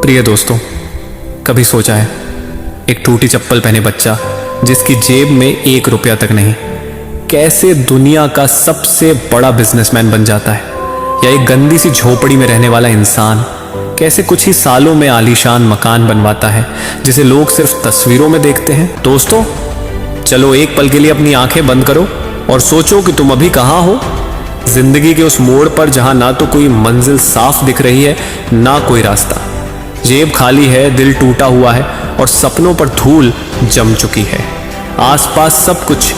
प्रिय दोस्तों, कभी सोचा है एक टूटी चप्पल पहने बच्चा जिसकी जेब में 1 रुपया तक नहीं, कैसे दुनिया का सबसे बड़ा बिजनेसमैन बन जाता है? या एक गंदी सी झोपड़ी में रहने वाला इंसान कैसे कुछ ही सालों में आलीशान मकान बनवाता है जिसे लोग सिर्फ तस्वीरों में देखते हैं? दोस्तों, चलो एक पल के लिए अपनी आंखें बंद करो और सोचो कि तुम अभी कहां हो, जिंदगी के उस मोड़ पर जहां ना तो कोई मंजिल साफ दिख रही है ना कोई रास्ता। जेब खाली है, दिल टूटा हुआ है और सपनों पर धूल जम चुकी है। आसपास सब कुछ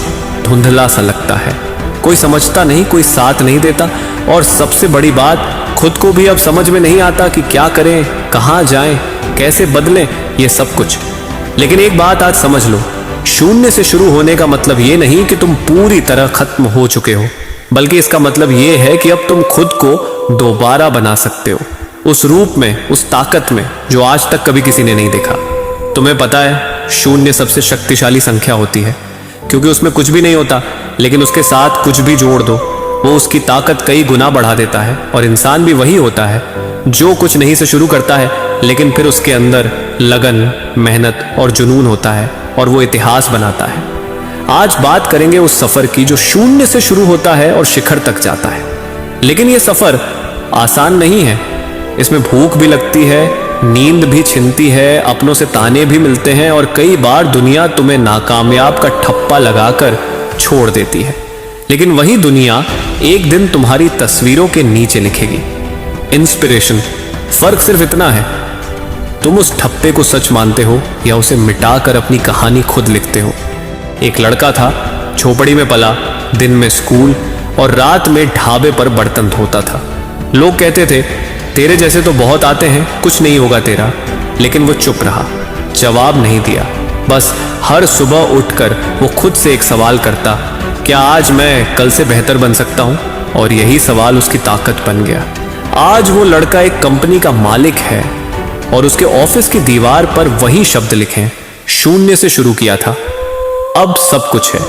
धुंधला सा लगता है, कोई समझता नहीं, कोई साथ नहीं देता और सबसे बड़ी बात, खुद को भी अब समझ में नहीं आता कि क्या करें, कहां जाएं, कैसे बदलें ये सब कुछ। लेकिन एक बात आज समझ लो, शून्य से शुरू होने का मतलब ये नहीं कि तुम पूरी तरह खत्म हो चुके हो, बल्कि इसका मतलब ये है कि अब तुम खुद को दोबारा बना सकते हो, उस रूप में, उस ताकत में जो आज तक कभी किसी ने नहीं देखा। तुम्हें पता है, शून्य सबसे शक्तिशाली संख्या होती है क्योंकि उसमें कुछ भी नहीं होता, लेकिन उसके साथ कुछ भी जोड़ दो, वो उसकी ताकत कई गुना बढ़ा देता है। और इंसान भी वही होता है जो कुछ नहीं से शुरू करता है, लेकिन फिर उसके अंदर लगन, मेहनत और जुनून होता है और वो इतिहास बनाता है। आज बात करेंगे उस सफर की जो शून्य से शुरू होता है और शिखर तक जाता है। लेकिन ये सफर आसान नहीं है, इसमें भूख भी लगती है, नींद भी छिनती है, अपनों से ताने भी मिलते हैं और कई बार दुनिया तुम्हें नाकामयाब का ठप्पा लगाकर छोड़ देती है। लेकिन वही दुनिया एक दिन तुम्हारी तस्वीरों के नीचे लिखेगी इंस्पिरेशन। फर्क सिर्फ इतना है, तुम उस ठप्पे को सच मानते हो या उसे मिटाकर अपनी कहानी खुद लिखते हो। एक लड़का था, झोपड़ी में पला, दिन में स्कूल और रात में ढाबे पर बर्तन धोता था। लोग कहते थे, तेरे जैसे तो बहुत आते हैं, कुछ नहीं होगा तेरा। लेकिन वो चुप रहा, जवाब नहीं दिया। बस हर सुबह उठकर वो खुद से एक सवाल करता, क्या आज मैं कल से बेहतर बन सकता हूं? और यही सवाल उसकी ताकत बन गया। आज वो लड़का एक कंपनी का मालिक है और उसके ऑफिस की दीवार पर वही शब्द लिखे, शून्य से शुरू किया था, अब सब कुछ है।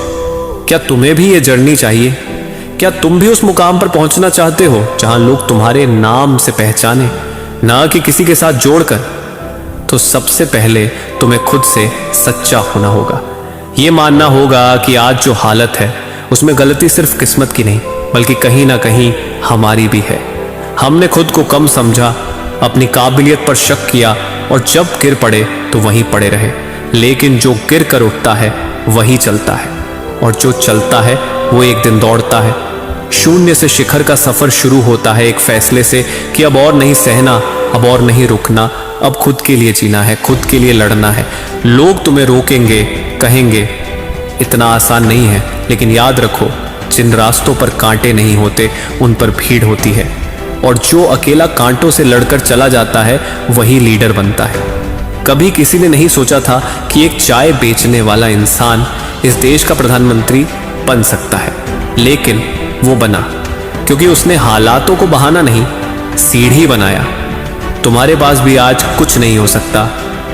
क्या तुम्हें भी ये जर्नी चाहिए? क्या तुम भी उस मुकाम पर पहुंचना चाहते हो जहां लोग तुम्हारे नाम से पहचाने, ना कि किसी के साथ जोड़कर? तो सबसे पहले तुम्हें खुद से सच्चा होना होगा। ये मानना होगा कि आज जो हालत है उसमें गलती सिर्फ किस्मत की नहीं, बल्कि कहीं ना कहीं हमारी भी है। हमने खुद को कम समझा, अपनी काबिलियत पर शक किया और जब गिर पड़े तो वहीं पड़े रहे। लेकिन जो गिर कर उठता है वही चलता है, और जो चलता है वो एक दिन दौड़ता है। शून्य से शिखर का सफर शुरू होता है एक फैसले से कि अब और नहीं सहना, अब और नहीं रुकना, अब खुद के लिए जीना है, खुद के लिए लड़ना है। लोग तुम्हें रोकेंगे, कहेंगे इतना आसान नहीं है, लेकिन याद रखो, जिन रास्तों पर कांटे नहीं होते उन पर भीड़ होती है, और जो अकेला कांटों से लड़कर चला जाता है वही लीडर बनता है। कभी किसी ने नहीं सोचा था कि एक चाय बेचने वाला इंसान इस देश का प्रधानमंत्री बन सकता है, लेकिन वो बना क्योंकि उसने हालातों को बहाना नहीं, सीढ़ी बनाया। तुम्हारे पास भी आज कुछ नहीं हो सकता,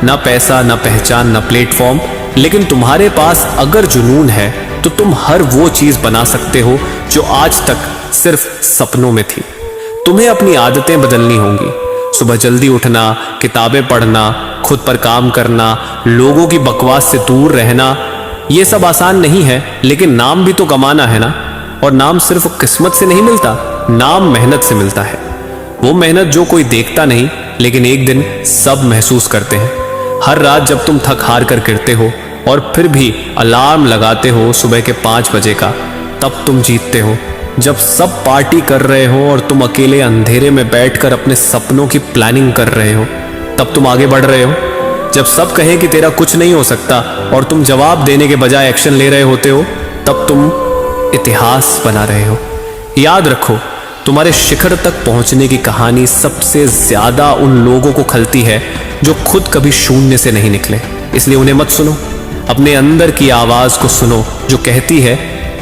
ना पैसा, ना पहचान, ना प्लेटफॉर्म, लेकिन तुम्हारे पास अगर जुनून है तो तुम हर वो चीज बना सकते हो जो आज तक सिर्फ सपनों में थी। तुम्हें अपनी आदतें बदलनी होंगी, सुबह जल्दी उठना, किताबें पढ़ना, खुद पर काम करना, लोगों की बकवास से दूर रहना। ये सब आसान नहीं है, लेकिन नाम भी तो कमाना है ना। और नाम सिर्फ किस्मत से नहीं मिलता, नाम मेहनत से मिलता है। वो मेहनत जो कोई देखता नहीं, लेकिन एक दिन सब महसूस करते हैं। हर रात जब तुम थक हार कर गिरते हो और फिर भी अलार्म लगाते हो सुबह के 5 बजे का, तब तुम जीतते हो। जब सब पार्टी कर रहे हो और तुम अकेले अंधेरे में बैठकर अपने सपनों की प्लानिंग कर रहे हो, तब तुम आगे बढ़ रहे हो। जब सब कहें कि तेरा कुछ नहीं हो सकता और तुम जवाब देने के बजाय एक्शन ले रहे होते हो, तब तुम इतिहास बना रहे हो। याद रखो, तुम्हारे शिखर तक पहुंचने की कहानी सबसे ज्यादा उन लोगों को खलती है जो खुद कभी शून्य से नहीं निकले। इसलिए उन्हें मत सुनो, अपने अंदर की आवाज को सुनो जो कहती है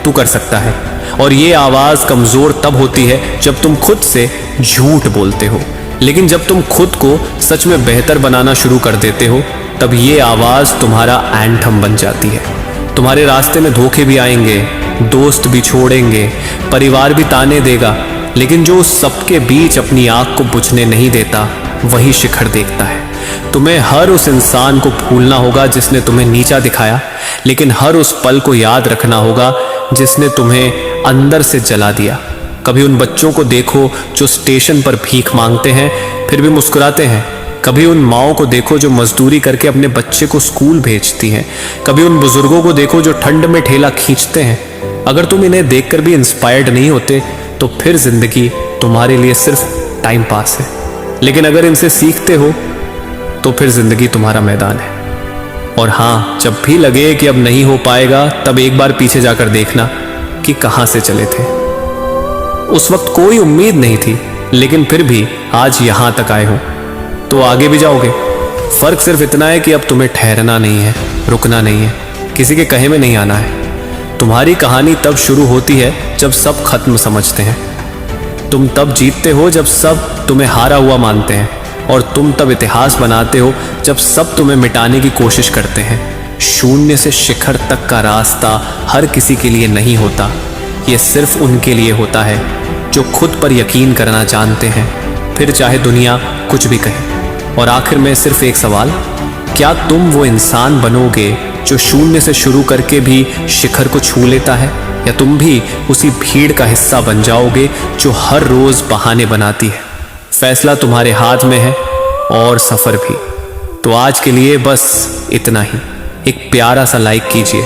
तू कर सकता है। और ये आवाज कमजोर तब होती है जब तुम खुद से झूठ बोलते हो, लेकिन जब तुम खुद को सच में बेहतर बनाना शुरू कर देते हो, तब ये आवाज तुम्हारा एंथम बन जाती है। तुम्हारे रास्ते में धोखे भी आएंगे, दोस्त भी छोड़ेंगे, परिवार भी ताने देगा, लेकिन जो उस सबके बीच अपनी आंख को बुझने नहीं देता वही शिखर देखता है। तुम्हें हर उस इंसान को भूलना होगा जिसने तुम्हें नीचा दिखाया, लेकिन हर उस पल को याद रखना होगा जिसने तुम्हें अंदर से जला दिया। कभी उन बच्चों को देखो जो स्टेशन पर भीख मांगते हैं फिर भी मुस्कुराते हैं। कभी उन माओं को देखो जो मजदूरी करके अपने बच्चे को स्कूल भेजती हैं। कभी उन बुजुर्गों को देखो जो ठंड में ठेला खींचते हैं। अगर तुम इन्हें देखकर भी इंस्पायर्ड नहीं होते तो फिर जिंदगी तुम्हारे लिए सिर्फ टाइम पास है, लेकिन अगर इनसे सीखते हो तो फिर जिंदगी तुम्हारा मैदान है। और हाँ, जब भी लगे कि अब नहीं हो पाएगा तब एक बार पीछे जाकर देखना कि कहां से चले थे। उस वक्त कोई उम्मीद नहीं थी, लेकिन फिर भी आज यहां तक आए हो तो आगे भी जाओगे। फर्क सिर्फ इतना है कि अब तुम्हें ठहरना नहीं है, रुकना नहीं है, किसी के कहे में नहीं आना है। तुम्हारी कहानी तब शुरू होती है जब सब खत्म समझते हैं। तुम तब जीतते हो जब सब तुम्हें हारा हुआ मानते हैं, और तुम तब इतिहास बनाते हो जब सब तुम्हें मिटाने की कोशिश करते हैं। शून्य से शिखर तक का रास्ता हर किसी के लिए नहीं होता, ये सिर्फ उनके लिए होता है जो खुद पर यकीन करना जानते हैं, फिर चाहे दुनिया कुछ भी कहे। और आखिर में सिर्फ एक सवाल, क्या तुम वो इंसान बनोगे जो शून्य से शुरू करके भी शिखर को छू लेता है, या तुम भी उसी भीड़ का हिस्सा बन जाओगे जो हर रोज बहाने बनाती है। फैसला तुम्हारे हाथ में है और सफर भी। तो आज के लिए बस इतना ही। एक प्यारा सा लाइक कीजिए,